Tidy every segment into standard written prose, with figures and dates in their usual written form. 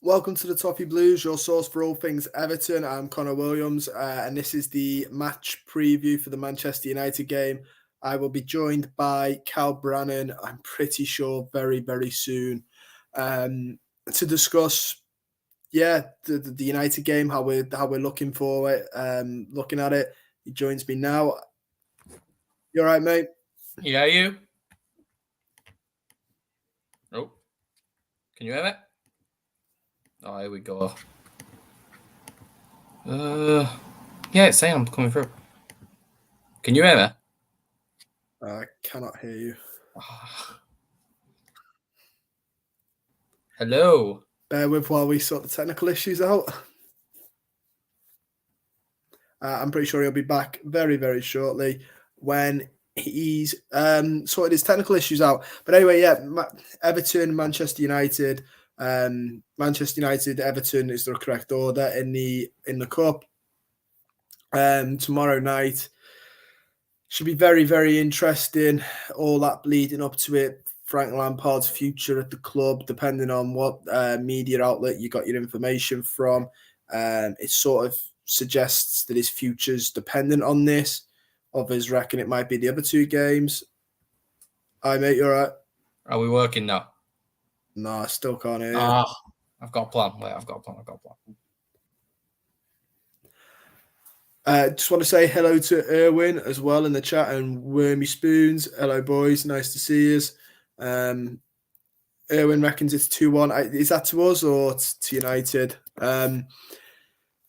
Welcome to the Toffee Blues, your source for all things Everton. I'm Connor Williams, and this is the match preview for the Manchester United game. I will be joined by Cal Brannan, I'm pretty sure very, very soon, to discuss, the United game, how we're looking for it, looking at it. He joins me now. You all right, mate? Yeah, you? Oh, can you hear me? Oh, here we go. Yeah, it's saying I'm coming through. Can you hear me? I cannot hear you. Hello. Bear with while we sort the technical issues out. I'm pretty sure he'll be back very, very shortly when he's sorted his technical issues out. But anyway, Everton, Manchester United. Manchester United, Everton is the correct order in the cup. Tomorrow night should be very, very interesting. All that leading up to it. Frank Lampard's future at the club, depending on what media outlet you got your information from. It sort of suggests that his future's dependent on this. Others reckon it might be the other two games. Hi, mate, you all right? Are we working now? No, I still can't hear you. I've got a plan. Wait, I've got a plan. Just want to say hello to Erwin as well in the chat and Wormy Spoons. Hello, boys. Nice to see you. Erwin reckons it's 2-1. Is that to us or to United?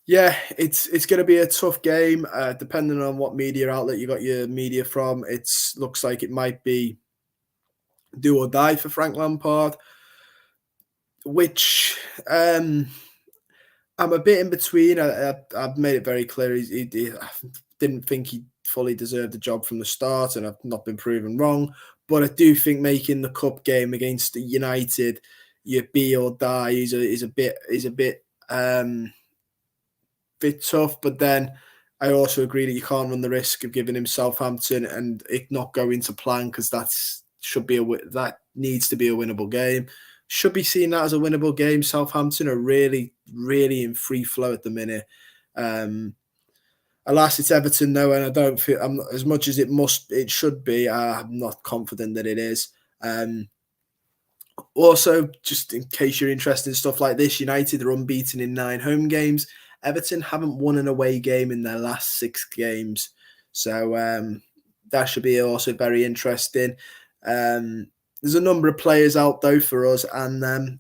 It's going to be a tough game, depending on what media outlet you got your media from. It looks like it might be do or die for Frank Lampard, which I'm a bit in between. I've made it very clear I didn't think he fully deserved the job from the start, and I've not been proven wrong. But I do think making the cup game against United, your be or die, is a bit tough. But then I also agree that you can't run the risk of giving him Southampton and it not going to plan, because that needs to be a winnable game. Should be seeing that as a winnable game. Southampton are really, really in free flow at the minute. Alas, it's Everton though, and I don't feel as much as it should be. I'm not confident that it is. Also, just in case you're interested in stuff like this, United are unbeaten in 9 home games. Everton haven't won an away game in their last 6 games. So that should be also very interesting. There's a number of players out though for us and them.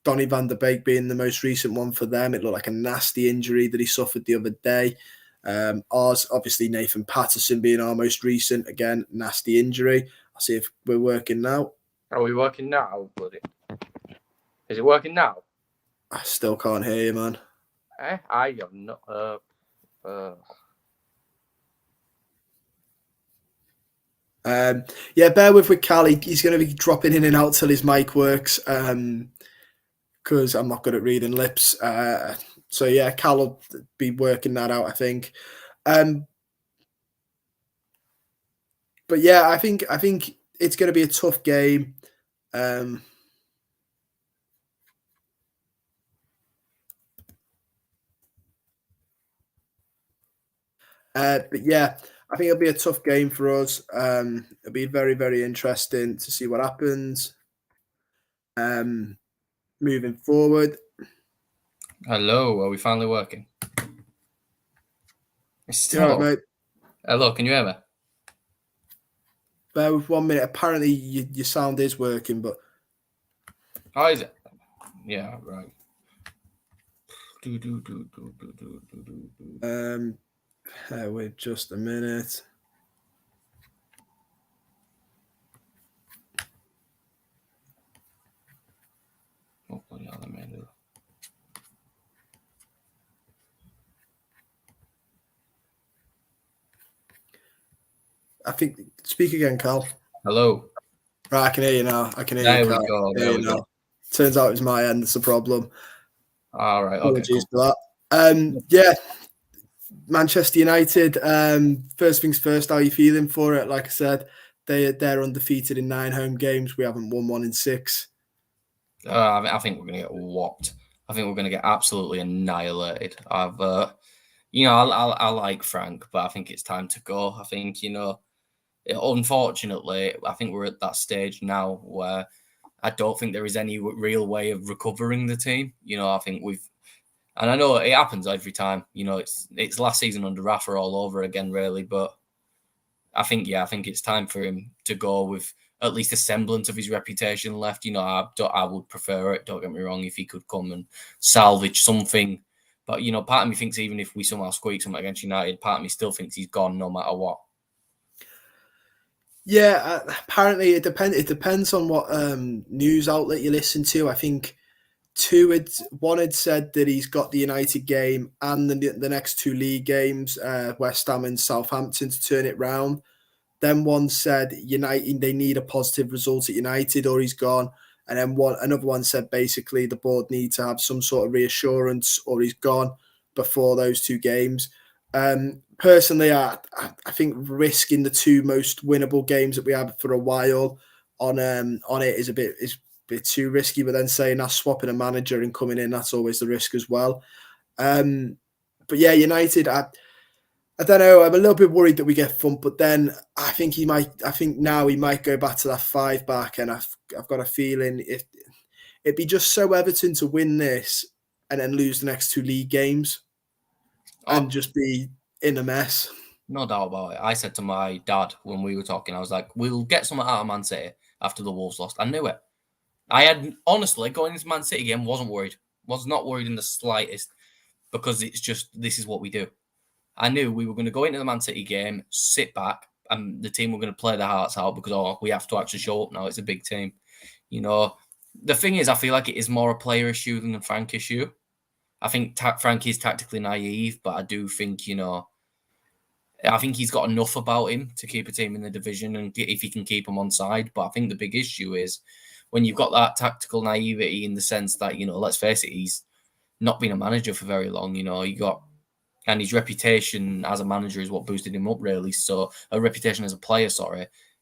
Donny van der Beek being the most recent one for them. It looked like a nasty injury that he suffered the other day. Ours, obviously, Nathan Patterson being our most recent. Again, nasty injury. I'll see if we're working now. Are we working now, buddy? Is it working now? I still can't hear you, man. I have not. Bear with Cal. He's going to be dropping in and out till his mic works. Because I'm not good at reading lips. Cal will be working that out, I think. I think it's going to be a tough game. I think it'll be a tough game for us. It'll be very, very interesting to see what happens. Moving forward. Hello, are we finally working? Right, mate. Hello, can you hear me? Bear with 1 minute. Apparently, your sound is working, but... Oh, is it? Yeah, right. Wait just a minute. Oh, bloody hell, let me do that. I think, speak again, Cal. Hello. Right, I can hear you now. There we go. There we go. Turns out it was my end that's the problem. All right. Apologies for that. Manchester United. First things first, how are you feeling for it? Like I said, they're undefeated in 9 home games. We haven't won 1 in 6. I think we're going to get whopped. I think we're going to get absolutely annihilated. I like Frank, but I think it's time to go. I think, unfortunately, I think we're at that stage now where I don't think there is any real way of recovering the team. I think and I know it happens every time. It's last season under Rafa all over again, really. But I think it's time for him to go with at least a semblance of his reputation left. I would prefer it. Don't get me wrong, if he could come and salvage something. But part of me thinks even if we somehow squeak something against United, part of me still thinks he's gone no matter what. Yeah, apparently it depends. It depends on what news outlet you listen to. I think one had said that he's got the United game and the next two league games, West Ham and Southampton, to turn it round. Then one said United, they need a positive result at United or he's gone. And then another one said basically the board need to have some sort of reassurance or he's gone before those two games. Personally, I think risking the two most winnable games that we have for a while on it is a bit too risky. But then saying that's swapping a manager and coming in, that's always the risk as well. But yeah, United, I don't know. I'm a little bit worried that we get thumped, but then I think he might. I think now he might go back to that 5 back, and I've got a feeling if it'd be just so Everton to win this and then lose the next two league games and just be in a mess. No doubt about it. I said to my dad when we were talking, I was like, "We'll get something out of Man City after the Wolves lost." I knew it. I had honestly going into Man City game wasn't worried. Was not worried in the slightest because it's just this is what we do. I knew we were going to go into the Man City game, sit back, and the team were going to play their hearts out because we have to actually show up now. It's a big team. The thing is, I feel like it is more a player issue than a Frank issue. I think Frank is tactically naive, but I do think, I think he's got enough about him to keep a team in the division and if he can keep them on side. But I think the big issue is when you've got that tactical naivety in the sense that, let's face it, he's not been a manager for very long. And his reputation as a manager is what boosted him up, really. So a reputation as a player,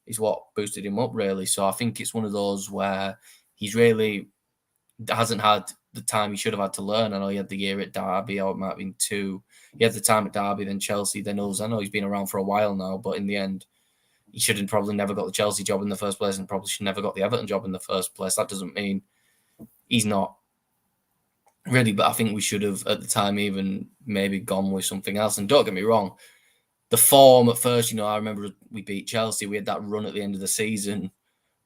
is what boosted him up, really. So I think it's one of those where he's really hasn't had the time he should have had to learn. I know he had the year at Derby, or it might have been 2. He had the time at Derby, then Chelsea, then us. I know he's been around for a while now, but in the end, he should have probably never got the Chelsea job in the first place and probably should never got the Everton job in the first place. That doesn't mean he's not really, but I think we should have at the time even maybe gone with something else. And don't get me wrong, the form at first, I remember we beat Chelsea. We had that run at the end of the season.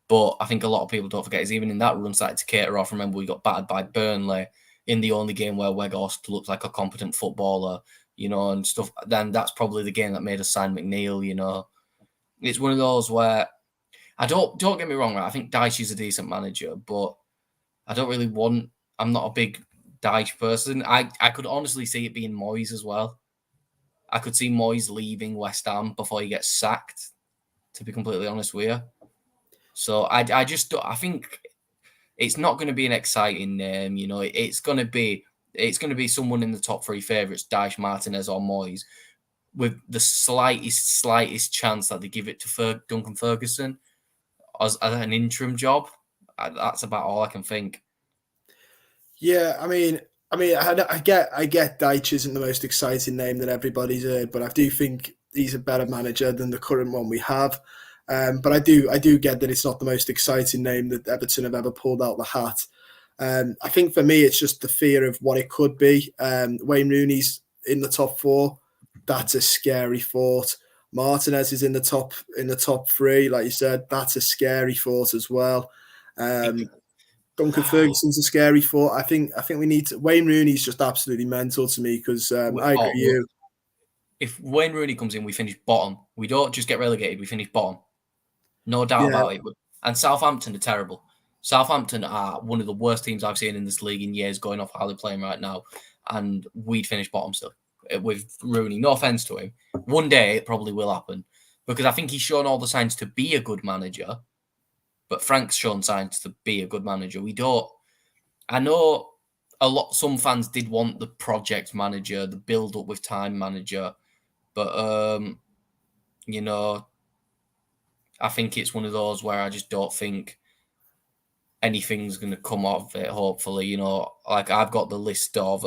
But I think a lot of people don't forget is even in that run started to cater off. Remember, we got battered by Burnley in the only game where Weghorst looked like a competent footballer, and stuff. Then that's probably the game that made us sign McNeil, It's one of those where don't get me wrong, right? I think Dyche is a decent manager, but I don't really I'm not a big Dyche person. I could honestly see it being Moyes as well. I could see Moyes leaving West Ham before he gets sacked, to be completely honest with you. So I think it's not going to be an exciting name. It's going to be someone in the top 3 favourites, Dyche, Martinez, or Moyes, with the slightest chance that they give it to Duncan Ferguson as an interim job. That's about all I can think. Yeah, I get Dyche isn't the most exciting name that everybody's heard, but I do think he's a better manager than the current one we have. But I do get that it's not the most exciting name that Everton have ever pulled out the hat. I think for me, it's just the fear of what it could be. Wayne Rooney's in the top 4. That's a scary thought. Martinez is in the top 3, like you said. That's a scary thought as well. Duncan Ferguson's a scary thought. I think we need to. Wayne Rooney's just absolutely mental to me because I agree with you. If Wayne Rooney comes in, we finish bottom. We don't just get relegated. We finish bottom. No doubt about it. And Southampton are terrible. Southampton are one of the worst teams I've seen in this league in years, going off how they're playing right now. And we'd finish bottom still with Rooney. No offense to him. One day it probably will happen because I think he's shown all the signs to be a good manager. But Frank's shown signs to be a good manager. I know some fans did want the project manager, the build up with time manager. But, I think it's one of those where I just don't think anything's going to come of it. Hopefully, you know, like I've got the list of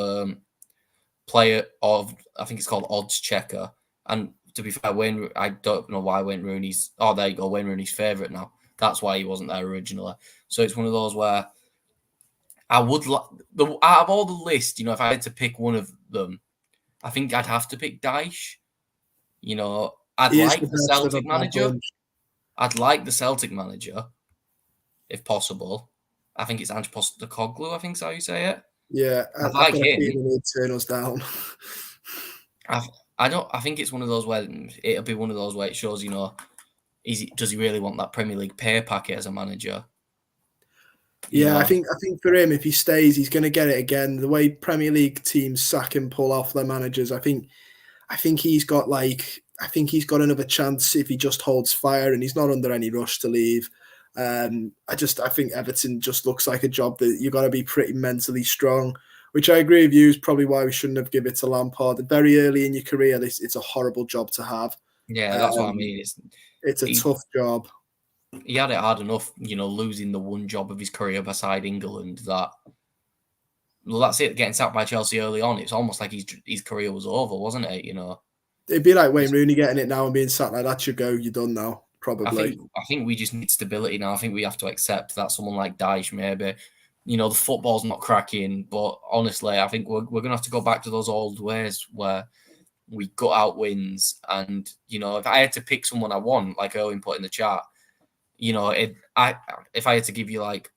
player of, I think it's called Odds Checker, and to be fair, Wayne, I don't know why Wayne Rooney's. Oh, there you go, Wayne Rooney's favourite now. That's why he wasn't there originally. So it's one of those where I would like out of all the list, you know, if I had to pick one of them, I think I'd have to pick Dyche. You know, I'd He is like the the best of a Celtic bad manager. bunch. I'd like the Celtic manager, if possible. I think it's Ange Postecoglou, I think is how you say it. Yeah, I'd I've like got a him. feeling he'd turn us down. I think it's one of those where it'll be one of those where it shows, you know, does he really want that Premier League pay packet as a manager? I think for him, if he stays, he's going to get it again. The way Premier League teams sack and pull off their managers, I think he's got another chance if he just holds fire and he's not under any rush to leave. I think Everton just looks like a job that you've got to be pretty mentally strong, which I agree with you is probably why we shouldn't have given it to Lampard. Very early in your career, it's a horrible job to have. Yeah, that's what I mean. It's a tough job. He had it hard enough, you know, losing the one job of his career beside England. That's it. Getting sacked by Chelsea early on, it's almost like his career was over, wasn't it? You know, it'd be like Wayne Rooney getting it now and being sacked like that. Should go. You're done now. Probably. I think we just need stability now. I think we have to accept that someone like Dyche, maybe, you know, the football's not cracking, but honestly, I think we're going to have to go back to those old ways where we gut out wins. And, you know, if I had to pick someone I want, like Owen put in the chat, you know, if I had to give you like,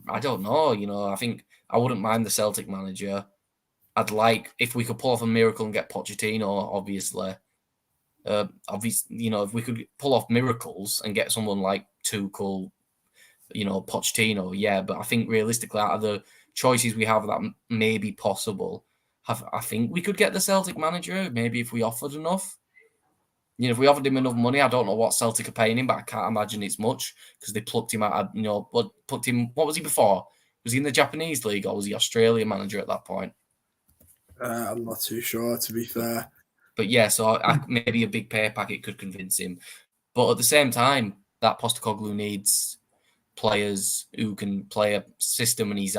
I don't know, you know, I think I wouldn't mind the Celtic manager. I'd like if we could pull off a miracle and get Pochettino, obviously. You know, if we could pull off miracles and get someone like Tuchel, you know, Pochettino, yeah. But I think realistically, out of the choices we have that may be possible, I think we could get the Celtic manager. Maybe if we offered enough. You know, if we offered him enough money, I don't know what Celtic are paying him, but I can't imagine it's much because they plucked him out. You know, what was he before? Was he in the Japanese league or was he Australian manager at that point? I'm not too sure, to be fair. But yeah, so maybe a big pay packet could convince him. But at the same time, that Postecoglou needs players who can play a system, and he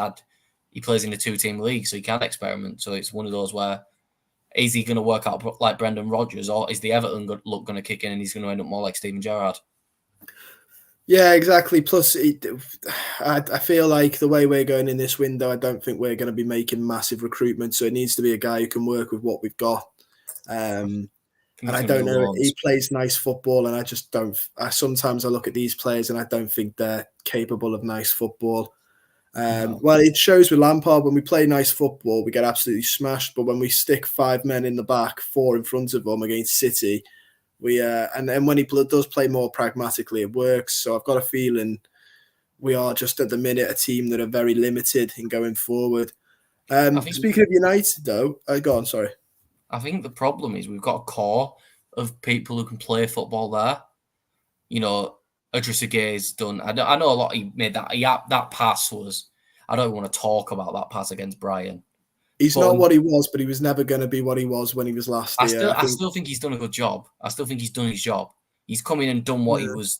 plays in a 2-team league, so he can experiment. So it's one of those where, is he going to work out like Brendan Rodgers, or is the Everton look going to kick in and he's going to end up more like Steven Gerrard? Yeah, exactly. Plus, I feel like the way we're going in this window, I don't think we're going to be making massive recruitment. So it needs to be a guy who can work with what we've got. And I don't know, he plays nice football, and I just don't. Sometimes I look at these players and I don't think they're capable of nice football. No. Well, it shows with Lampard. When we play nice football, we get absolutely smashed. But when we stick 5 men in the back, 4 in front of them against City, and then when he does play more pragmatically, it works. So I've got a feeling we are just at the minute a team that are very limited in going forward. Speaking of United, though, go on. Sorry. I think the problem is we've got a core of people who can play football there. You know, Idrissa Gueye's done. I know a lot. He made that. That pass was. I don't want to talk about that pass against Brian. He's not what he was, but he was never going to be what he was when he was last year. I still think he's done a good job. I still think he's done his job. He's come in and done what he was.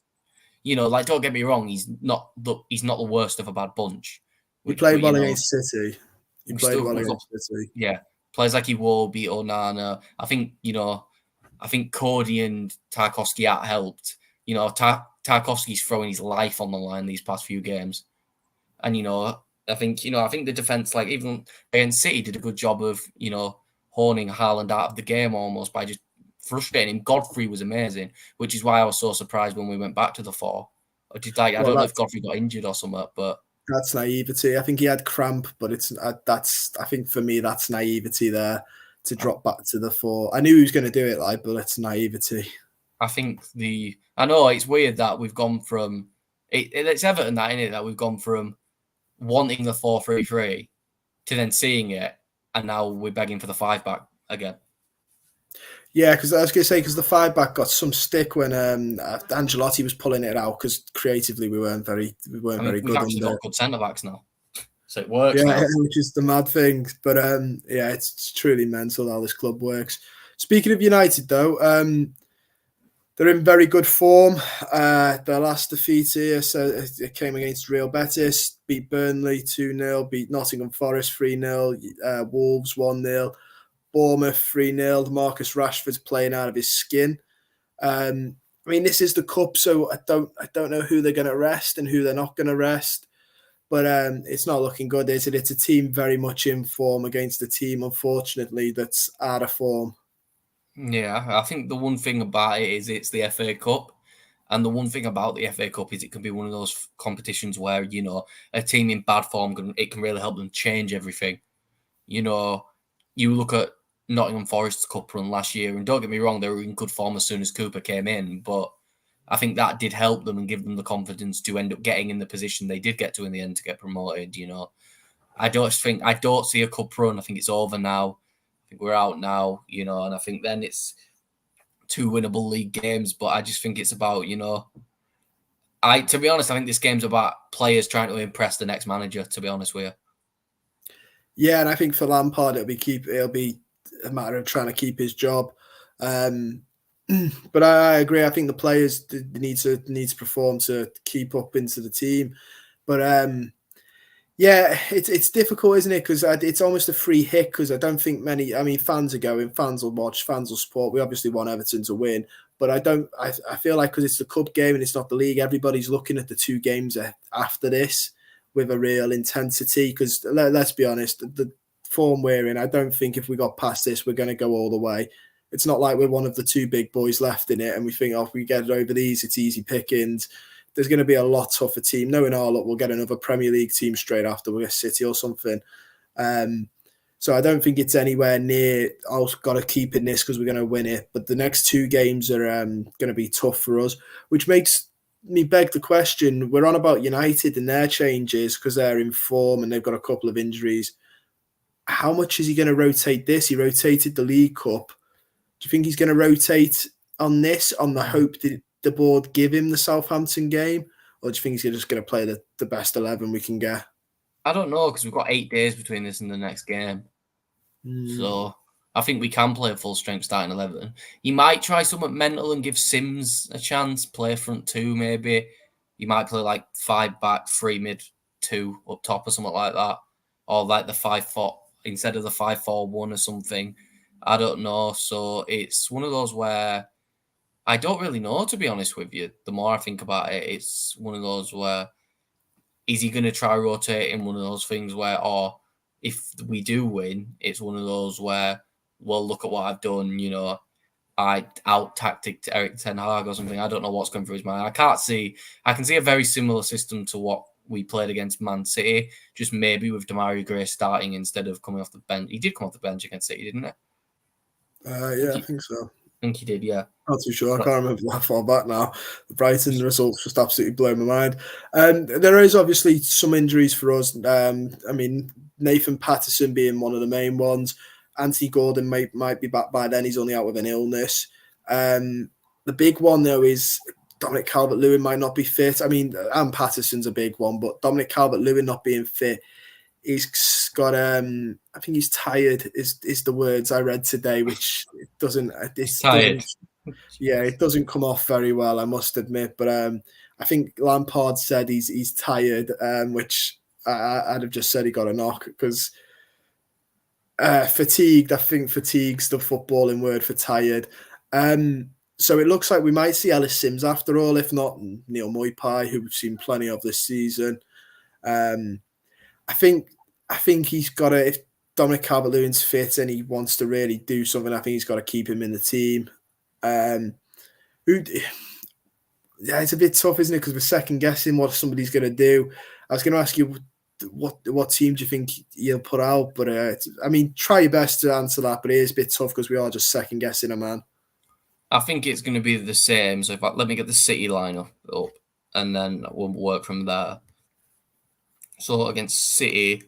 You know, like, don't get me wrong. He's not the worst of a bad bunch. He played well against City. He played well against City. Yeah, plays like he will beat Onana. I think Cody and Tarkowski helped. You know, Tarkowski's throwing his life on the line these past few games, and you know, I think the defense, like even against City, did a good job of honing Haaland out of the game almost by just frustrating him. Godfrey was amazing, which is why I was so surprised when we went back to the 4. I don't know if Godfrey got injured or something, but that's naivety. I think he had cramp, but I think for me that's naivety there to drop back to the 4. I knew he was going to do it, but it's naivety. I know it's weird that we've gone from it's Everton that we've gone from wanting the 4-3-3 to then seeing it, and now we're begging for the 5-back again. Yeah, because I was going to say, because the 5-back got some stick when Ancelotti was pulling it out, because creatively we weren't very good. We've actually got good centre backs now, so it works. Yeah, which is the mad thing. But it's truly mental how this club works. Speaking of United, though, They're in very good form. Their last defeat here, so it came against Real Betis, beat Burnley 2-0, beat Nottingham Forest 3-0, Wolves 1-0, Bournemouth 3-0. Marcus Rashford's playing out of his skin. I mean, this is the cup, so I don't know who they're going to rest and who they're not going to rest. But it's not looking good, is it? It's a team very much in form against a team, unfortunately, that's out of form. Yeah, I think the one thing about it is it's the FA Cup. And the one thing about the FA Cup is it can be one of those competitions where, a team in bad form, it can really help them change everything. You look at Nottingham Forest's cup run last year, and don't get me wrong, they were in good form as soon as Cooper came in, but I think that did help them and give them the confidence to end up getting in the position they did get to in the end to get promoted. I don't see a cup run. I think it's over now. I think we're out now, and I think then it's 2 winnable league games. But I just think it's about, to be honest, I think this game's about players trying to impress the next manager, to be honest with you. Yeah, and I think for Lampard, it'll be a matter of trying to keep his job. But I agree. I think the players need to perform to keep up into the team. But yeah, it's difficult, isn't it? Because it's almost a free hit. Because I don't think many. I mean, fans are going. Fans will watch. Fans will support. We obviously want Everton to win, but I don't. I feel like because it's the cup game and it's not the league, everybody's looking at the 2 games after this with a real intensity. Because let's be honest, the form we're in, I don't think if we got past this, we're going to go all the way. It's not like we're one of the 2 big boys left in it, and we think, oh, if we get it over these, it's easy pickings. There's going to be a lot tougher team. Knowing our luck, we'll get another Premier League team straight after, we'll get City or something. So I don't think it's anywhere near, I've got to keep in this because we're going to win it. But the next 2 games are going to be tough for us, which makes me beg the question. We're on about United and their changes because they're in form and they've got a couple of injuries. How much is he going to rotate this? He rotated the League Cup. Do you think he's going to rotate on this on the hope that the board give him the Southampton game? Or do you think he's just going to play the best 11 we can get? I don't know, because we've got 8 days between this and the next game. So I think we can play a full strength starting 11. He might try something mental and give Sims a chance, play front 2 maybe. He might play like 5 back, 3 mid, 2 up top or something like that. Or like the 5-4 instead of the 5-4-1 or something. I don't know. So it's one of those where I don't really know, to be honest with you. The more I think about it, it's one of those where is he going to try rotating? One of those things where, or if we do win, it's one of those where, well, look at what I've done. I out-tacticked Eric Ten Hag or something. I don't know what's going through his mind. I can see a very similar system to what we played against Man City, just maybe with Demarai Gray starting instead of coming off the bench. He did come off the bench against City, didn't he? Yeah, I think so. I think he did, yeah. Not too sure. I can't remember that far back now. The Brighton results just absolutely blow my mind. There is obviously some injuries for us. I mean, Nathan Patterson being one of the main ones. Anthony Gordon might be back by then. He's only out with an illness. The big one, though, is Dominic Calvert-Lewin might not be fit. I mean, and Patterson's a big one, but Dominic Calvert-Lewin not being fit, he's got I think he's tired is the words I read today, which it doesn't it doesn't come off very well, I must admit. But I think Lampard said he's tired, which I'd have just said he got a knock because fatigued. I think fatigue's the footballing word for tired. So it looks like we might see Ellis Sims after all, if not Neil Moipai, who we've seen plenty of this season. I think he's got to, if Dominic Calvert-Lewin's fit and he wants to really do something, I think he's got to keep him in the team. It's a bit tough, isn't it? Because we're second guessing what somebody's going to do. I was going to ask you what team do you think you'll put out, but I mean, try your best to answer that. But it is a bit tough because we are just second guessing a man. I think it's going to be the same. So let me get the City lineup up, and then we'll work from there. So against City,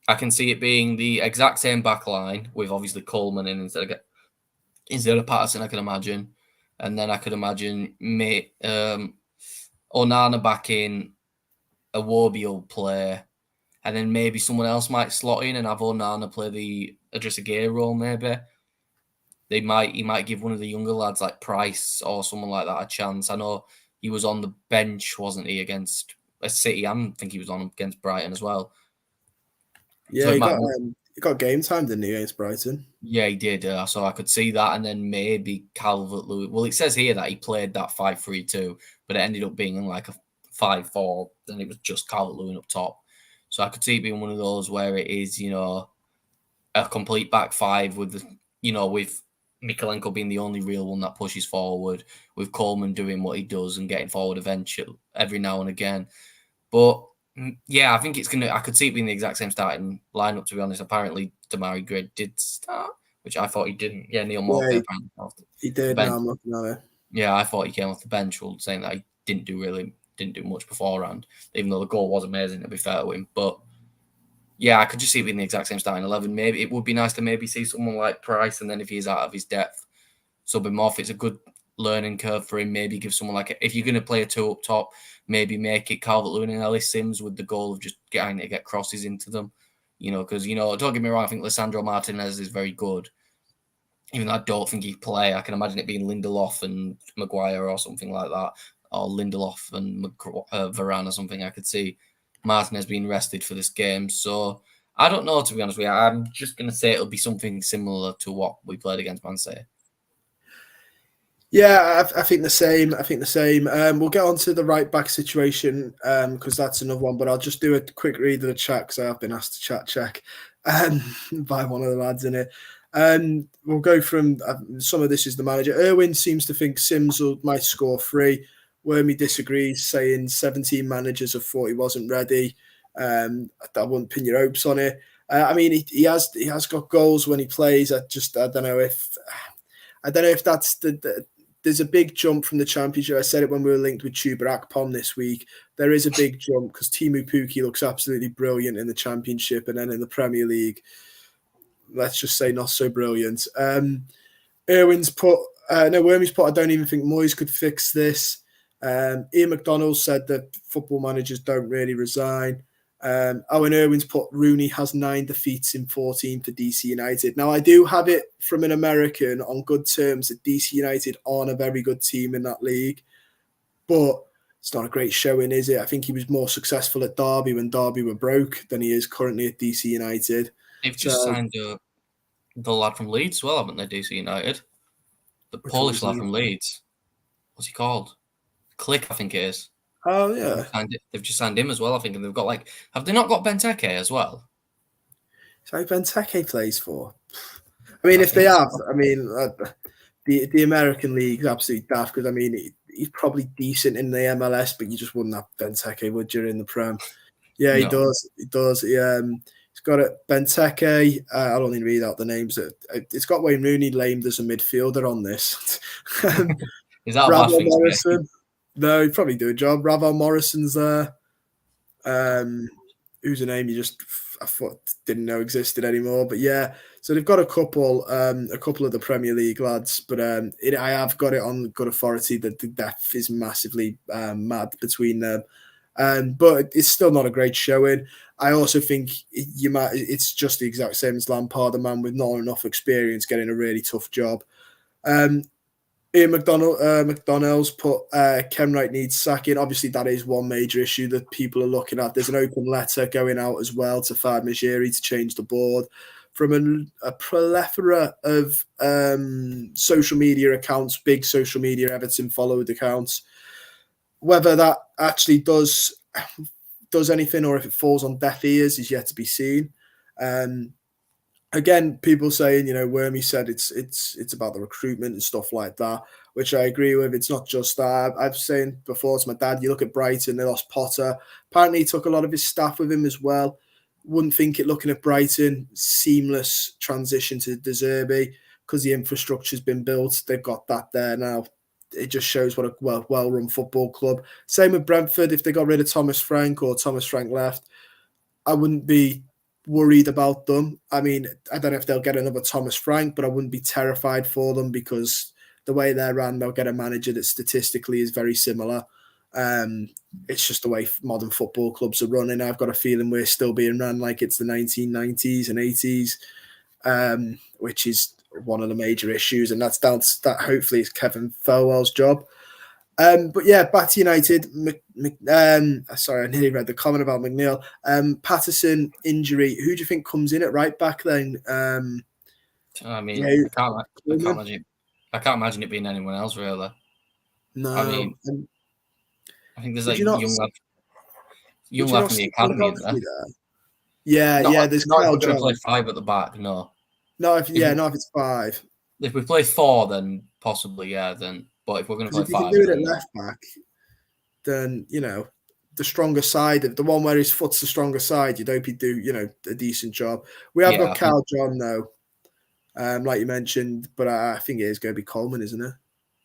I can see it being the exact same back line with obviously Coleman in instead of Patterson, I can imagine. And then I could imagine Onana back in, Iwobi will play, and then maybe someone else might slot in and have Onana play the Idrissa Gueye role maybe. he might give one of the younger lads like Price or someone like that a chance. I know he was on the bench, wasn't he, against a City? I think he was on against Brighton as well. Yeah, So it he might, got game time, didn't he, against Brighton? yeah, he did. So I could see that, and then maybe Calvert-Lewin. Well, it says here that he played that 5-3-2, but it ended up being like a 5-4. Then it was just Calvert-Lewin up top. So I could see it being one of those where it is, a complete back five with with Mikalenko being the only real one that pushes forward, with Coleman doing what he does and getting forward eventually every now and again. But yeah, I think I could see it being the exact same starting lineup, to be honest. Apparently, Damari Gray did start, which I thought he didn't. Yeah, Neil Morphy Yeah, apparently came off he the did. bench. No, I'm looking at it. Yeah, I thought he came off the bench, saying that he didn't do much beforehand, even though the goal was amazing, to be fair to him. But yeah, I could just see it being the exact same starting 11. Maybe it would be nice to maybe see someone like Price, and then if he's out of his depth, subbing off. It's a good learning curve for him. Maybe give someone if you're going to play a two up top, maybe make it Calvert-Lewin and Ellis Sims with the goal of just getting to get crosses into them. Because don't get me wrong, I think Lisandro Martinez is very good. Even though I don't think he'd play, I can imagine it being Lindelof and Maguire or something like that, or Lindelof and Varane or something. I could see Martinez being rested for this game. So I don't know, to be honest with you. I'm just going to say it'll be something similar to what we played against Man City. Yeah, I think the same. We'll get on to the right back situation because that's another one. But I'll just do a quick read of the chat because I have been asked to chat check by one of the lads in it. We'll go from some of this is the manager. Irwin seems to think Sims might score 3. Wormy disagrees, saying 17 managers have thought he wasn't ready. I wouldn't pin your hopes on it. I mean, he has got goals when he plays. I don't know if that's there's a big jump from the championship. I said it when we were linked with Chuba Akpom this week. There is a big jump because Timu Pukki looks absolutely brilliant in the championship, and then in the Premier League, let's just say not so brilliant. Wormy's put, I don't even think Moyes could fix this. Ian McDonald said that football managers don't really resign. Owen Irwin's put Rooney has 9 defeats in 14 for DC United. Now, I do have it from an American on good terms that DC United aren't a very good team in that league, but it's not a great showing, is it? I think he was more successful at Derby when Derby were broke than he is currently at DC United. They've just signed the lad from Leeds as well, haven't they, DC United? The Polish lad from Leeds. What's he called? Click, I think it is. Oh, yeah. They've just signed him as well, I think. And they've got have they not got Benteke as well? So Benteke plays for. I mean, if they have, I mean, the American League is absolutely daft because, I mean, he's probably decent in the MLS, but you just wouldn't have Benteke, would you, in the Prem? Yeah, he does. He does. He's got it. Benteke. I don't need to read out the names. It's got Wayne Rooney lamed as a midfielder on this. Is that a bad thing? Morrison? No, he'd probably do a job. Ravel Morrison's there. Who's a name you I thought didn't know existed anymore. But yeah, so they've got a couple of the Premier League lads. But I have got it on good authority that the depth is massively mad between them. But it's still not a great showing. I also think it's just the exact same as Lampard, a man with not enough experience getting a really tough job. Ian McDonald's put Kenwright needs sacking. Obviously, that is one major issue that people are looking at. There's an open letter going out as well to Fad Majiri to change the board from a plethora of social media accounts, big social media Everton followed accounts. Whether that actually does anything or if it falls on deaf ears is yet to be seen. Again, people saying, Wormy said it's about the recruitment and stuff like that, which I agree with. It's not just that. I've said before to my dad, you look at Brighton, they lost Potter. Apparently, he took a lot of his staff with him as well. Wouldn't think it looking at Brighton, seamless transition to De Zerbi because the infrastructure's been built. They've got that there now. It just shows what a well-run football club. Same with Brentford. If they got rid of Thomas Frank or Thomas Frank left, I wouldn't be worried about them. I mean, I don't know if they'll get another Thomas Frank, but I wouldn't be terrified for them because the way they're ran, they'll get a manager that statistically is very similar. It's just the way modern football clubs are running. I've got a feeling we're still being run like it's the 1990s and 80s, which is one of the major issues, and that's down to that. Hopefully, it's Kevin Thirlwell's job. But yeah, back to United. Sorry, I nearly read the comment about McNeil. Patterson injury. Who do you think comes in at right back then? I mean, Yeah, I can't imagine. I can't imagine it being anyone else really. no. I mean, I think there's Would like you not? young Would you lad not from the stick with academy in there. Godfrey there? Yeah, Not yeah. There's not if Kyle we're going to play John. 5 at the back. No. Not if If we, not if it's 5. if we play 4, then possibly yeah. Then but if we're going to Because play if you can 5, do it then at no. left back, then the stronger side, the one where his foot's the stronger side, you'd hope he'd do a decent job. We have got Cal John though, like you mentioned, but I think it is going to be Coleman, isn't it?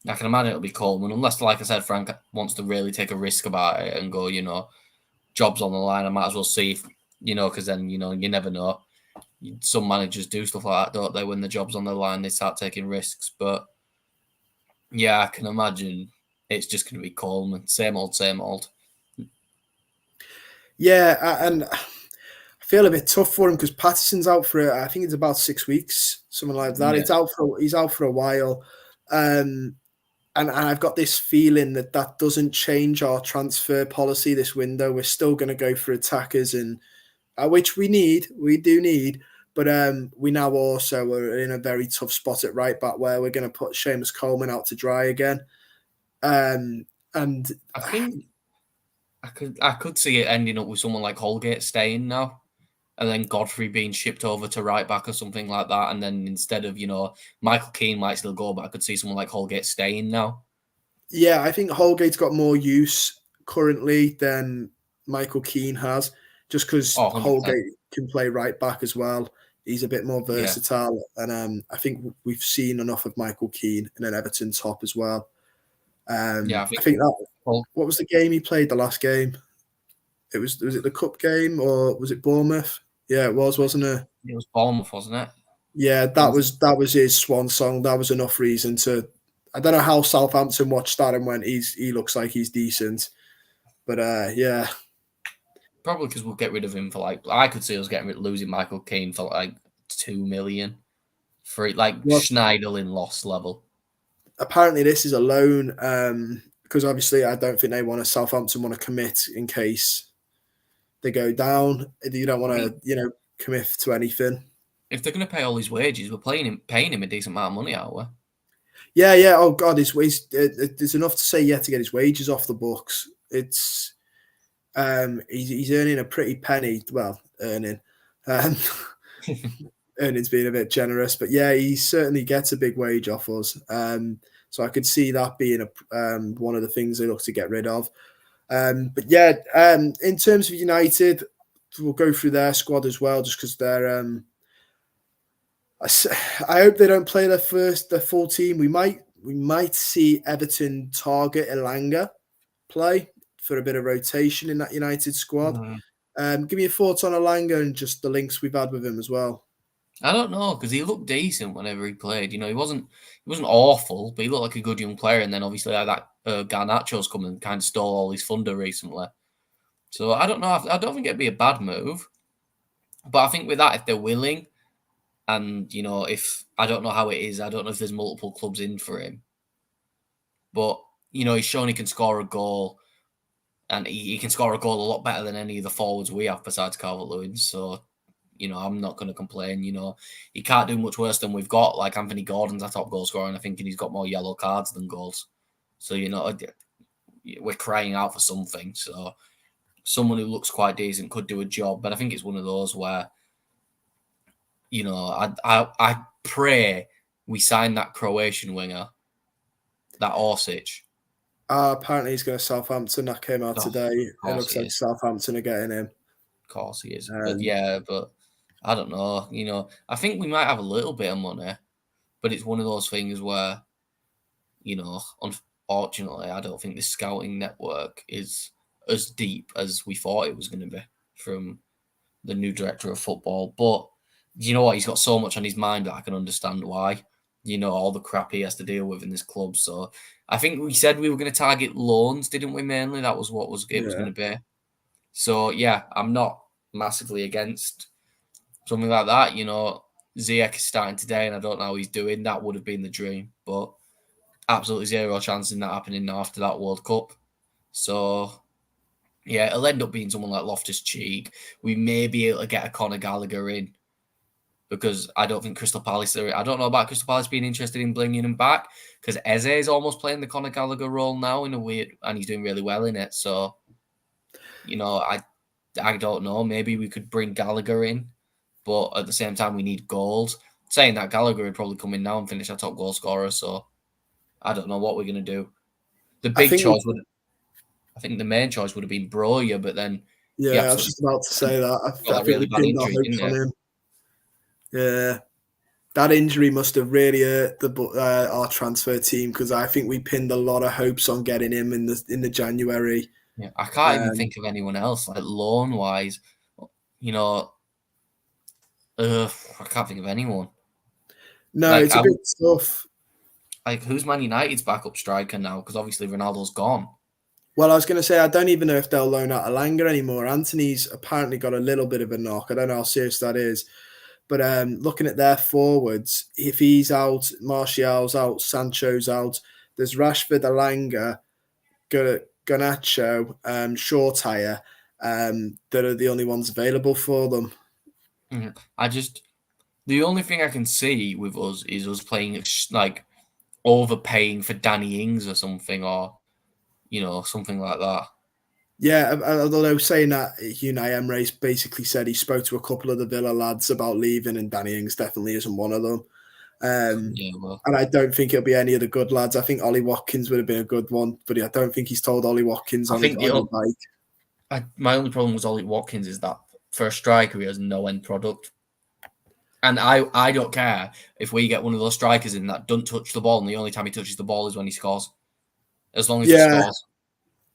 I can imagine it'll be Coleman, unless, like I said, Frank wants to really take a risk about it and go, jobs on the line. I might as well see if, because then, you never know. Some managers do stuff like that, don't they? When the job's on the line, they start taking risks. But yeah, I can imagine it's just going to be Coleman. Same old, same old. Yeah, and I feel a bit tough for him because Patterson's out for I think it's about 6 weeks, something like that. Yeah. He's out for a while. And I've got this feeling that doesn't change our transfer policy this window. We're still going to go for attackers, and which we do need. But we now also are in a very tough spot at right back where we're going to put Seamus Coleman out to dry again. And I think I could see it ending up with someone like Holgate staying now, and then Godfrey being shipped over to right back or something like that. And then instead of, Michael Keane might still go, but I could see someone like Holgate staying now. Yeah, I think Holgate's got more use currently than Michael Keane has, just because Holgate can play right back as well. He's a bit more versatile, and I think we've seen enough of Michael Keane in an Everton top as well. I think that. What was the game he played? The last game. Was it the cup game or was it Bournemouth? Yeah, it was, wasn't it? It was Bournemouth, wasn't it? Yeah, that was his swan song. That was enough reason to. I don't know how Southampton watched that and went, he looks like he's decent, but yeah. Probably because we'll get rid of him for I could see us losing Michael Keane for like 2 million for Schneiderlin loss level. Apparently, this is a loan because obviously I don't think Southampton want to commit in case they go down. You don't want to commit to anything. If they're going to pay all his wages, we're paying him a decent amount of money, aren't we? Yeah. Oh God, it's enough to say to get his wages off the books. It's he's earning a pretty penny. Well, earnings being a bit generous, but yeah, he certainly gets a big wage off us. So I could see that being one of the things they look to get rid of. But yeah, in terms of United, we'll go through their squad as well, just because they're. I hope they don't play their full team. We might see Everton target Elanga play for a bit of rotation in that United squad. Give me your thoughts on Elanga and just the links we've had with him as well. I don't know, because he looked decent whenever he played. He wasn't awful, but he looked like a good young player. And then obviously that Garnacho's come and kind of stole all his thunder recently. So I don't know. I don't think it'd be a bad move. But I think with that, if they're willing, and if I don't know how it is, I don't know if there's multiple clubs in for him. But he's shown he can score a goal, and he can score a goal a lot better than any of the forwards we have besides Calvert-Lewin. So. I'm not going to complain. He can't do much worse than we've got. Like Anthony Gordon's our top goal scorer, and I think he's got more yellow cards than goals. So, we're crying out for something. So, someone who looks quite decent could do a job. But I think it's one of those where, I pray we sign that Croatian winger, that Orsic. Apparently he's going to Southampton. That came out today. It looks like Southampton are getting him. Of course he is. But I don't know. I think we might have a little bit of money, but it's one of those things where, unfortunately, I don't think the scouting network is as deep as we thought it was going to be from the new director of football. But you know what? He's got so much on his mind that I can understand why. All the crap he has to deal with in this club. So I think we said we were going to target loans, didn't we? Mainly, that was what it was going to be. So yeah, I'm not massively against something like that. Ziyech is starting today, and I don't know how he's doing. That would have been the dream, but absolutely zero chance in that happening now after that World Cup. So, yeah, it'll end up being someone like Loftus-Cheek. We may be able to get a Conor Gallagher in because I don't think Crystal Palace I don't know about Crystal Palace being interested in bringing him back because Eze is almost playing the Conor Gallagher role now in a weird, and he's doing really well in it. So, I don't know. Maybe we could bring Gallagher in, but at the same time, we need goals. Saying that, Gallagher would probably come in now and finish our top goal scorer. So I don't know what we're going to do. The I big think, choice I think the main choice would have been Broja, but then he yeah, I was absolutely just about to say that. got I that think really we bad pinned our injury, hopes didn't on he? him. Yeah, that injury must have really hurt our transfer team because I think we pinned a lot of hopes on getting him in the January. Yeah, I can't even Um, think of anyone else like loan wise. You know, I can't think of anyone. no, Like it's a I bit tough. like who's Man United's backup striker now? Because obviously Ronaldo's gone. Well, I was going to say I don't even know if they'll loan out Alanga anymore. Anthony's apparently got a little bit of a knock. I don't know how serious that is. But looking at their forwards, if he's out, Martial's out, Sancho's out, there's Rashford, Alanga, Garnacho, Shortire, that are the only ones available for them. The only thing I can see with us is us playing like overpaying for Danny Ings or something, or something like that. Yeah, although saying that, Unai Emery basically said he spoke to a couple of the Villa lads about leaving, and Danny Ings definitely isn't one of them. Yeah, well, And I don't think it'll be any of the good lads. I think Ollie Watkins would have been a good one, but I don't think he's told Ollie Watkins I on his think bike. my only problem with Ollie Watkins is that for a striker he has no end product, and I don't care if we get one of those strikers in that don't touch the ball, and the only time he touches the ball is when he scores. As long as he Yeah, scores,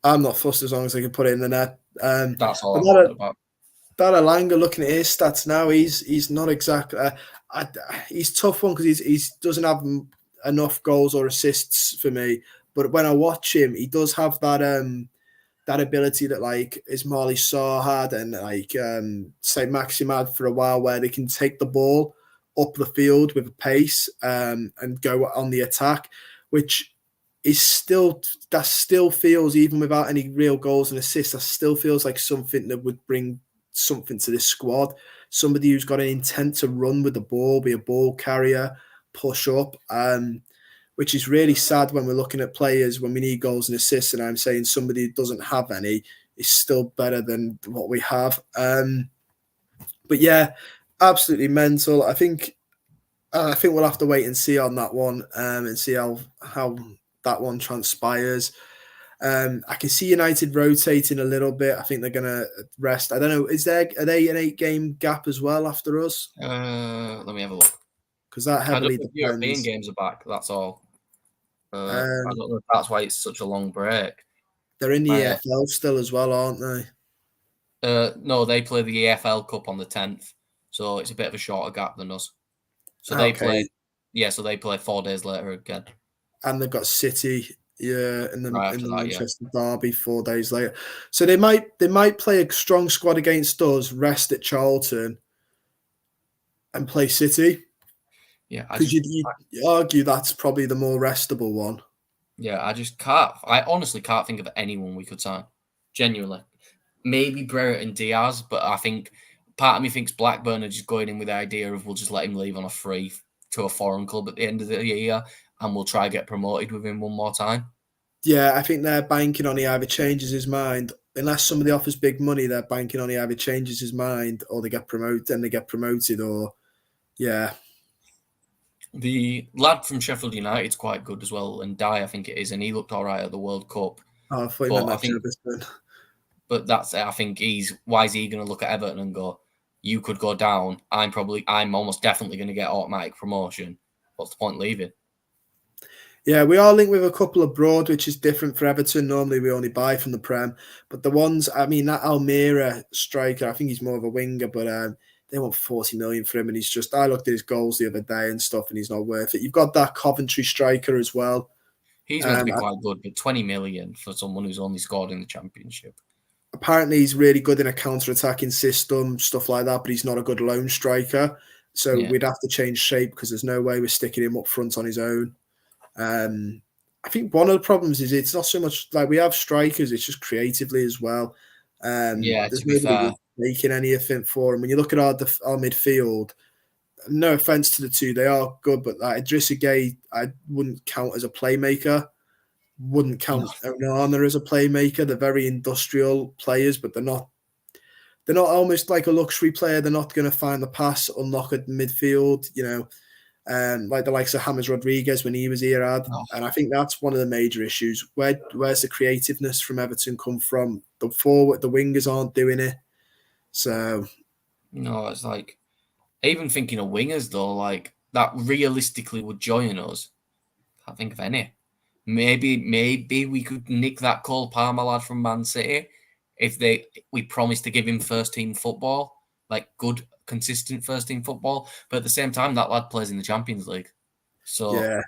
I'm not fussed as long as they can put it in the net. that's all But I'm bothered about. that Alanga, looking at his stats now, he's not exactly. He's a tough one because he doesn't have enough goals or assists for me. But when I watch him, he does have that ability that like Ismaili Sarr had and like say Maxim had for a while, where they can take the ball up the field with a pace and go on the attack, which is still feels, even without any real goals and assists, that still feels like something that would bring something to this squad. Somebody who's got an intent to run with the ball, be a ball carrier, push up. Which is really sad when we're looking at players when we need goals and assists, and I'm saying somebody who doesn't have any is still better than what we have. But yeah, absolutely mental. I think we'll have to wait and see on that one, and see how that one transpires. I can see United rotating a little bit. I think they're going to rest. I don't know. Are they an 8-game gap as well after us? Let me have a look. Because that I don't heavily know if European depends. games are back. That's all. I Um, don't know if that's why it's such a long break. they're in the EFL still as well, aren't they? No, they play the EFL Cup on the 10th, so it's a bit of a shorter gap than us. So they Okay. play 4 days later again. And they've got City, yeah, in the Right after that, Manchester derby 4 days later. So they might play a strong squad against us, rest at Charlton, and play City. Yeah, Because you'd argue that's probably the more restable one. I just can't. I honestly can't think of anyone we could sign. Genuinely, maybe Brett and Diaz, but I think part of me thinks Blackburn are just going in with the idea of we'll just let him leave on a free to a foreign club at the end of the year, and we'll try to get promoted with him one more time. Yeah, I think they're banking on he either changes his mind. Unless somebody offers big money, they're banking on he either changes his mind or they get promoted, or yeah. The lad from Sheffield United's quite good as well, and Dye, I think it is, and he looked all right at the World Cup. Oh, I thought you But meant I that think, Jefferson. but that's it. I think why is he going to look at Everton and go, you could go down. I'm almost definitely going to get automatic promotion. What's the point leaving? Yeah, we are linked with a couple abroad, which is different for Everton. Normally, we only buy from the Prem, but the ones, I mean, that Almira striker, I think he's more of a winger, but they want 40 million for him, and I looked at his goals the other day and stuff, and he's not worth it. You've got that Coventry striker as well. He's meant to be quite good, but 20 million for someone who's only scored in the Championship. Apparently, he's really good in a counter-attacking system, stuff like that, but he's not a good lone striker. So Yeah. we'd have to change shape because there's no way we're sticking him up front on his own. I think one of the problems is it's not so much like we have strikers; it's just creatively as well. Yeah, There's to be nobody fair. really making anything for him. When you look at our midfield, no offense to the two, they are good, but like Idrissa Gueye, I wouldn't count as a playmaker. Wouldn't No. count Onana as a playmaker. They're very industrial players, but they're not. They're not almost like a luxury player. They're not going to find the pass, unlock at midfield. Like the likes of James Rodriguez when he was here had. Oh, And I think that's one of the major issues. Where's the creativeness from Everton come from? The forward, the wingers aren't doing it. So no, it's like even thinking of wingers though, like that realistically would join us. Can't think of any. Maybe we could nick that Cole Palmer lad from Man City if we promised to give him first team football, like good, consistent first team football. But at the same time, that lad plays in the Champions League. So, yeah,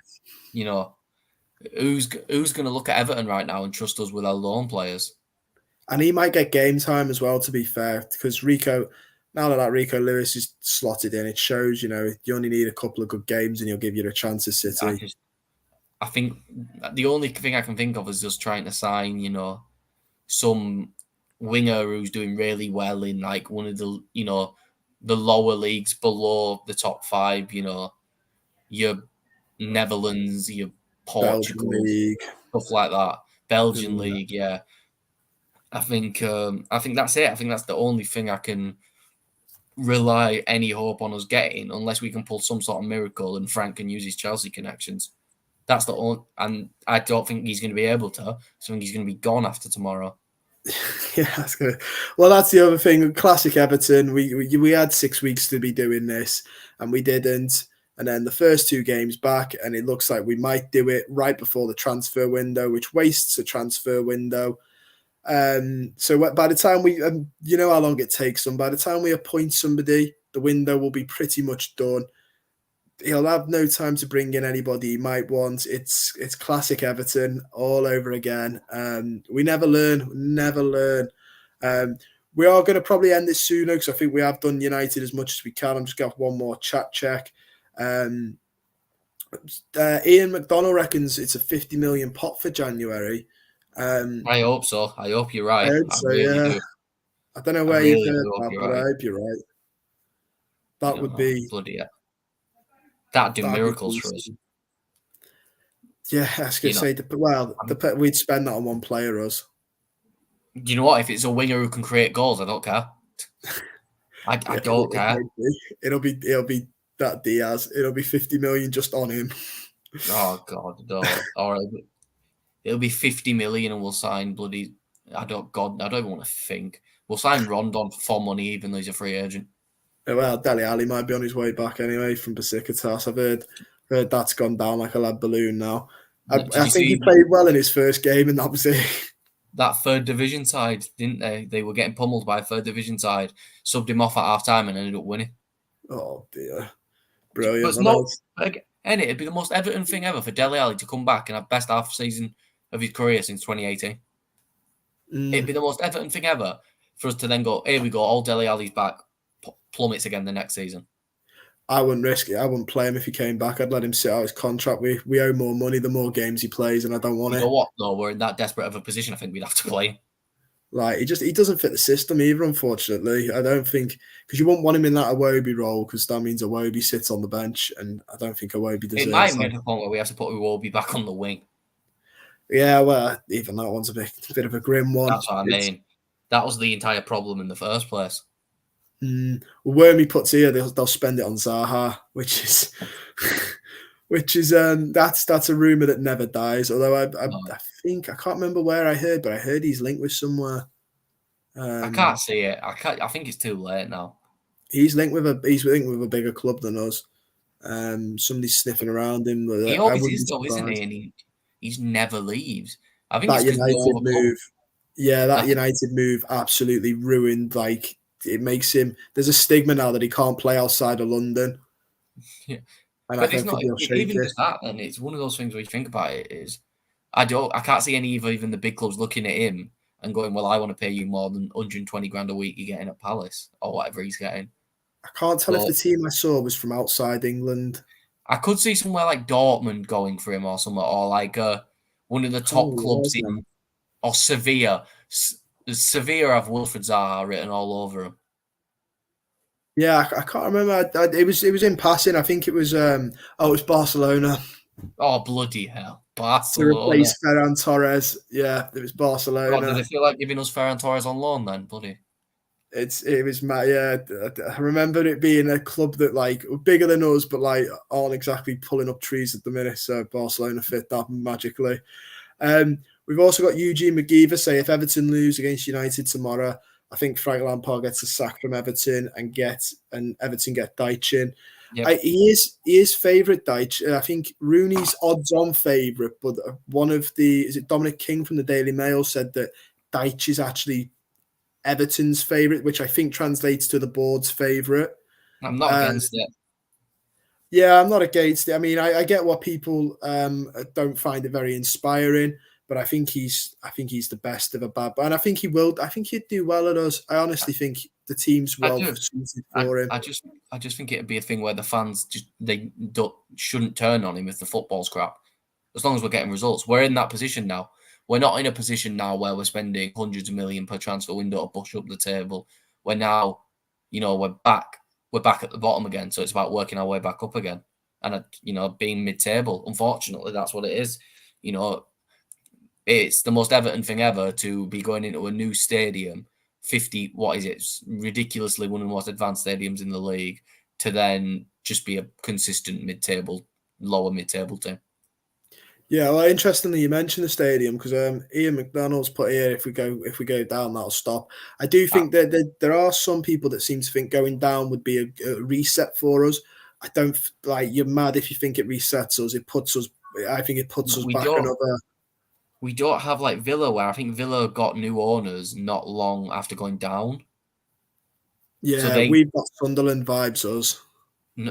you know, who's going to look at Everton right now and trust us with our loan players? and he might get game time as well. To be fair, because now that Rico Lewis is slotted in, it shows you only need a couple of good games and he'll give you a chance at City. I think the only thing I can think of is just trying to sign, some winger who's doing really well in like one of the, the lower leagues below the top five, your Netherlands, your Belgian Portugal, league. stuff like that. Belgian Yeah. league, yeah. I think that's it. I think that's the only thing I can rely any hope on us getting, unless we can pull some sort of miracle and Frank can use his Chelsea connections. That's the only, and I don't think he's going to be able to. So I think he's going to be gone after tomorrow. Yeah, that's good. Well, that's the other thing. Classic Everton. We had 6 weeks to be doing this, and we didn't. And then the first 2 games back, and it looks like we might do it right before the transfer window, which wastes a transfer window. So by the time you know how long it takes them. By the time we appoint somebody, the window will be pretty much done. He'll have no time to bring in anybody he might want. It's classic Everton all over again. We never learn, never learn. We are going to probably end this sooner because I think we have done United as much as we can. I'm just going to have one more chat check. Ian McDonald reckons it's a 50 million pot for January. I hope so. I hope you're I right. hope I so, really yeah. do. I don't know I where you've really heard do hope that, you're but I right. hope you're right. That would be bloody hell. That'd do that'd be miracles for us. decent. Yeah, I was going to say, we'd spend that on one player, us. Do you know what? If it's a winger who can create goals, I don't care. I don't care. It'll be that Diaz. It'll be 50 million just on him. Oh God, no. Or it'll be 50 million and we'll sign bloody. I don't even want to think. We'll sign Rondon for money, even though he's a free agent. Well, Dele Alli might be on his way back anyway from Besiktas. I've heard that's gone down like a lead balloon now. I Did you think he see played well in his first game, and that was it. that third division side, didn't they? They were getting pummeled by a third division side, subbed him off at half time and ended up winning. Oh dear, But brilliant! it's not, like, and it'd be the most Everton thing ever for Dele Alli to come back and have best half season of his career since 2018. It'd be the most Everton thing ever for us to then go, here we go, all Dele Alli's back, plummets again the next season. I wouldn't risk it. I wouldn't play him if he came back. I'd let him sit out his contract. We owe more money the more games he plays, and I don't want You it. know what? No, we're in that desperate of a position. I think we'd have to play him. Like he doesn't fit the system either. Unfortunately, I don't think because you wouldn't want him in that Iwobi role because that means Iwobi sits on the bench, and I don't think Iwobi deserves. It might that. make a point where we have to put Iwobi back on the wing. Yeah, well, even that one's a bit of a grim one. That's what I mean. That was the entire problem in the first place. Wormy puts here, they'll spend it on Zaha, which is that's a rumor that never dies. Although I think I can't remember where I heard, but I heard he's linked with somewhere. I can't see it. I think it's too late now. He's linked with a bigger club than us. Somebody's sniffing around him. He always is, though, isn't he? And he's never leaves. I think that it's United move. Yeah, that I United move absolutely ruined. Like it makes him. There's a stigma now that he can't play outside of London. Yeah, and but I it's don't not think he'll even shake just that. Then it's one of those things where you think about it is, I can't see any of even the big clubs looking at him and going, well, I want to pay you more than 120 grand a week you're getting at Palace or whatever he's getting. I can't tell if But the team I saw was from outside England. I could see somewhere like Dortmund going for him or something, or like one of the Oh, top yeah, clubs okay. in, or Sevilla. Sevilla have Wilfred Zaha written all over them. Yeah, I can't remember. It was in passing. I think it was it was Barcelona Oh, bloody hell. to Barcelona. replace Ferran Torres. Yeah, it was God, do they Barcelona. feel like giving us Ferran Torres on loan then, bloody? It was my yeah. I remember it being a club that like were bigger than us, but like aren't exactly pulling up trees at the minute. So Barcelona fit that magically. We've also got Eugene McGeever say if Everton lose against United tomorrow, I think Frank Lampard gets a sack from Everton and Everton get Deitch in. Yep. He is favourite Deitch. I think Rooney's odds-on favourite, but one of is it Dominic King from the Daily Mail said that Deitch is actually Everton's favourite, which I think translates to the board's favourite. I'm not against it. Yeah, I'm not against it. I mean, I get what people don't find it very inspiring, but I think he's the best of a bad. And I think he will. I think he'd do well at us. I honestly think the team's I well do. suited I, for him. I just think it'd be a thing where the fans shouldn't turn on him if the football's crap. As long as we're getting results, we're in that position now. We're not in a position now where we're spending hundreds of million per transfer window to push up the table. We're now, we're back. We're back at the bottom again. So it's about working our way back up again, and being mid-table. Unfortunately, that's what it is. It's the most Everton thing ever to be going into a new stadium. 50, what is it? Ridiculously one of the most advanced stadiums in the league, to then just be a consistent lower mid-table team. Yeah, well, interestingly, you mentioned the stadium because Ian McDonald's put here if we go down, that'll stop. I do think that there are some people that seem to think going down would be a reset for us. I don't like you're mad if you think it resets us. It puts us. I think it puts us back another. We don't have like Villa, where I think Villa got new owners not long after going down. Yeah, so we've got Sunderland vibes, us.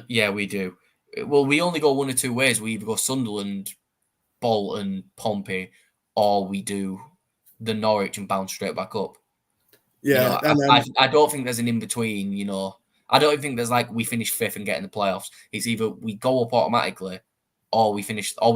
Yeah, we do. Well, we only go one or two ways. We either go Sunderland, Bolton, Pompey, or we do the Norwich and bounce straight back up. Yeah, I don't think there's an in between. I don't even think there's like we finish fifth and get in the playoffs. It's either we go up automatically, or we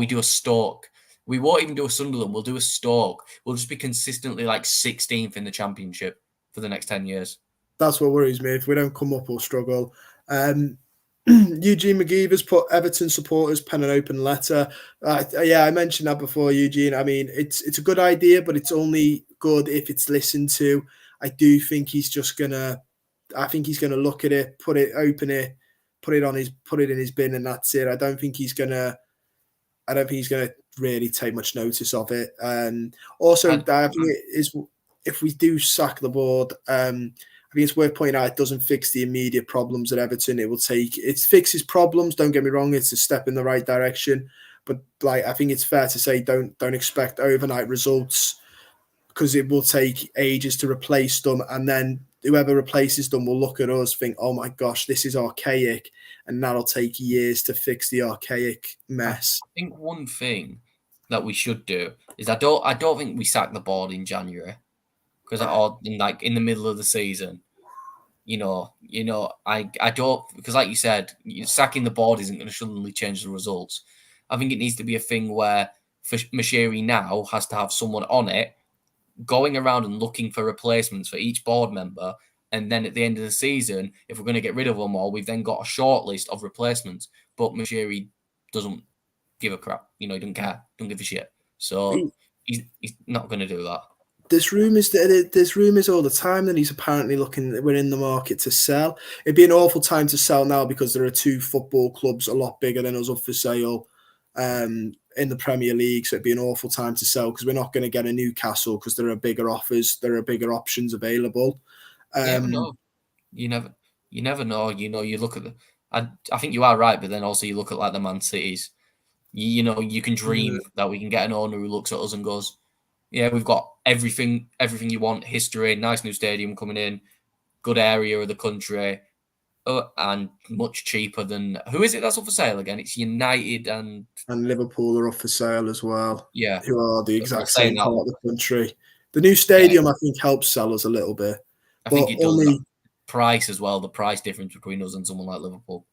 do a Stoke. We won't even do a Sunderland. We'll do a Stoke. We'll just be consistently like 16th in the Championship for the next 10 years. That's what worries me. If we don't come up, we'll struggle. Eugene McGeever's put Everton supporters pen an open letter. Yeah, I mentioned that before, Eugene. I mean, it's a good idea, but it's only good if it's listened to. I do think he's just gonna. I think he's gonna look at it, open it, put it in his bin, and that's it. I don't think he's gonna really take much notice of it. Also, I think it is if we do sack the board. I think it's worth pointing out it doesn't fix the immediate problems at Everton. It fixes problems. Don't get me wrong; it's a step in the right direction. But I think it's fair to say don't expect overnight results because it will take ages to replace them, and then whoever replaces them will look at us, think, "Oh my gosh, this is archaic," and that'll take years to fix the archaic mess. I think one thing that we should do is I don't think we sack the board in January. Because in the middle of the season, I don't, because like you said, sacking the board isn't going to suddenly change the results. I think it needs to be a thing where Moshiri now has to have someone on it going around and looking for replacements for each board member. And then at the end of the season, if we're going to get rid of them all, we've then got a short list of replacements. But Moshiri doesn't give a crap. He doesn't care, don't give a shit. So he's not going to do that. There's rumours all the time that he's apparently we're in the market to sell. It'd be an awful time to sell now because there are two football clubs a lot bigger than us up for sale in the Premier League. So it'd be an awful time to sell because we're not going to get a Newcastle because there are bigger offers, there are bigger options available. No, you never know. You look at I think you are right, but then also you look at like the Man Cities. You can dream that we can get an owner who looks at us and goes, yeah, we've got everything you want, history, nice new stadium coming in, good area of the country, and much cheaper than... Who is it that's up for sale again? It's United and Liverpool are up for sale as well. Yeah. Who are the exact same part of the country. The new stadium, I think, helps sell us a little bit. I think it does. price as well, the price difference between us and someone like Liverpool.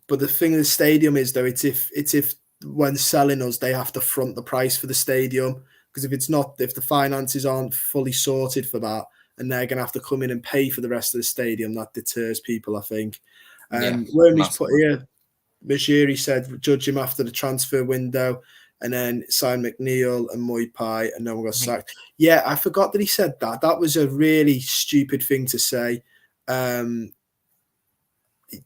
But the thing of the stadium is, though, it's if when selling us, they have to front the price for the stadium. Because if it's not, if the finances aren't fully sorted for that, and they're going to have to come in and pay for the rest of the stadium, that deters people, I think. Yeah, Wormley's put here, Majiri said, judge him after the transfer window, and then sign McNeil and Moipai, and no one got sacked. Yeah, I forgot that he said that. That was a really stupid thing to say.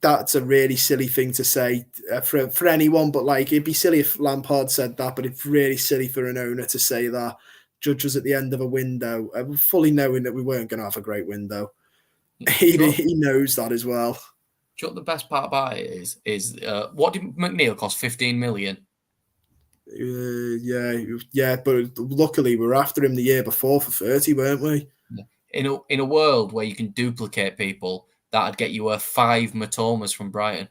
That's a really silly thing to say for anyone, but like it'd be silly if Lampard said that, but it's really silly for an owner to say that. Judge was at the end of a window, fully knowing that we weren't going to have a great window. He knows that as well. Do you know what the best part about it is what did McNeil cost? 15 million? Yeah, but luckily we were after him the year before for 30, weren't we? In a world where you can duplicate people, that'd get you 5 Matomas from Brighton.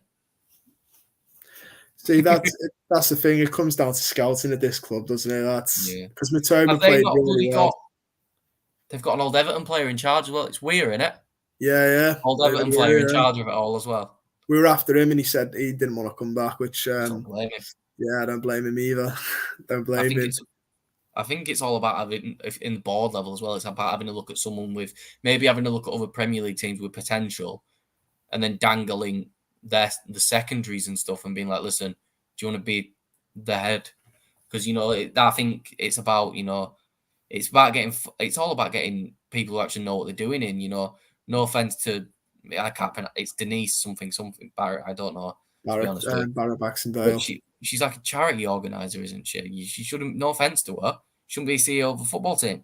See, that's the thing. It comes down to scouting at this club, doesn't it? That's because Matoma played really well. They've got an old Everton player in charge as well. It's weird, isn't it? Yeah. Old Everton player in charge of it all as well. We were after him, and he said he didn't want to come back, which don't blame him. Yeah, I don't blame him either. Don't blame him. I think it's all about having, in the board level as well, it's about having a look at someone with, maybe having a look at other Premier League teams with potential, and then dangling the secondaries and stuff and being like, listen, do you want to be the head? Because, I think it's about, it's all about getting people who actually know what they're doing in, no offense to, I can't pronounce, it's Denise something, Barrett, I don't know. Barrett Baxendale. She's like a charity organizer, isn't she? She shouldn't, no offense to her, shouldn't be CEO of a football team.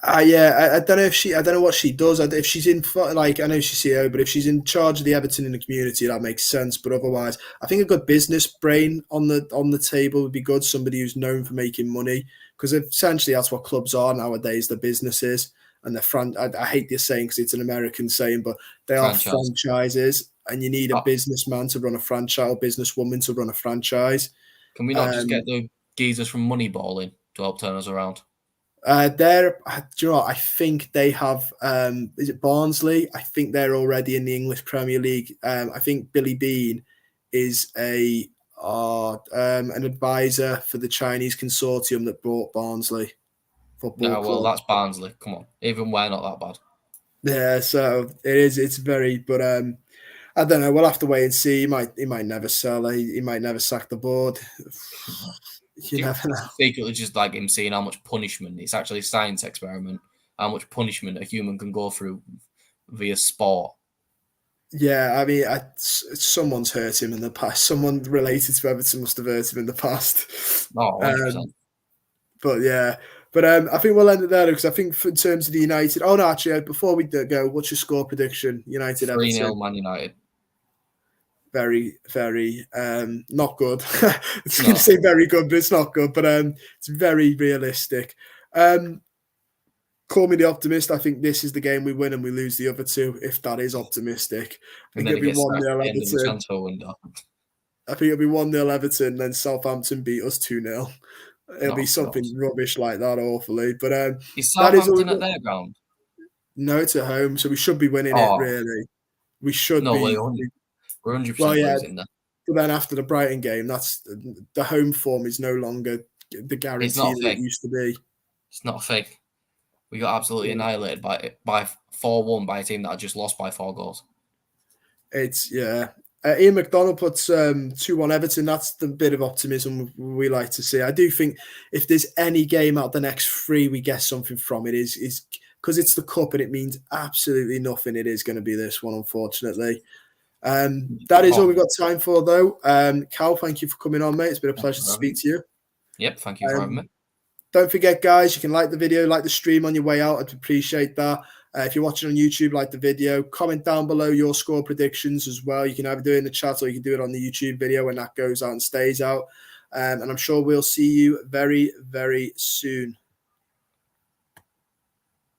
Yeah, I don't know I don't know what she does. If she's in, like, I know she's CEO, but if she's in charge of the Everton in the community, that makes sense. But otherwise, I think a good business brain on the table would be good. Somebody who's known for making money, because essentially that's what clubs are nowadays. They're businesses, and they're I hate this saying because it's an American saying, but they are franchises, and you need a businessman to run a franchise or businesswoman to run a franchise. Can we not just get the geezers from Moneyball in to help turn us around? Do you know what? I think they have. Is it Barnsley? I think they're already in the English Premier League. I think Billy Bean is an advisor for the Chinese consortium that bought Barnsley Football Club. That's Barnsley. Come on, even we're not that bad. Yeah, so it is. It's very, but I don't know. We'll have to wait and see. He might never sell. He might never sack the board. You never know. Secretly, just like him seeing how much punishment, it's actually a science experiment, how much punishment a human can go through via sport. Yeah, I mean, someone's hurt him in the past. Someone related to Everton must have hurt him in the past. Oh, 100%. But yeah, I think we'll end it there because I think in terms of the United. Oh no, actually, before we go, what's your score prediction? United 3-0 Man United. Very, very not good. I was going to say very good, but it's not good. But it's very realistic. Call me the optimist. I think this is the game we win and we lose the other two, if that is optimistic. I think it'll be 1-0 Everton. I think it'll be 1-0 Everton, then Southampton beat us 2-0. It'll be something rubbish like that, awfully. But is Southampton at their ground? No, it's at home, so we should be winning it, really. We should be. We're 100% losing that. But then after the Brighton game, that's the home form is no longer the guarantee that it used to be. It's not fake. We got absolutely annihilated by 4-1 by a team that had just lost by 4 goals. Ian McDonald puts 2-1 Everton. That's the bit of optimism we like to see. I do think if there's any game out the next 3 we get something from it is because it's the cup and it means absolutely nothing. It is going to be this one, unfortunately. That is all we've got time for, though. Cal, thank you for coming on, mate. It's been a pleasure to speak to you. Yep, thank you for having me. Don't forget, guys, you can like the video, like the stream on your way out. I'd appreciate that. If you're watching on YouTube, like the video. Comment down below your score predictions as well. You can either do it in the chat or you can do it on the YouTube video when that goes out and stays out. And I'm sure we'll see you very, very soon.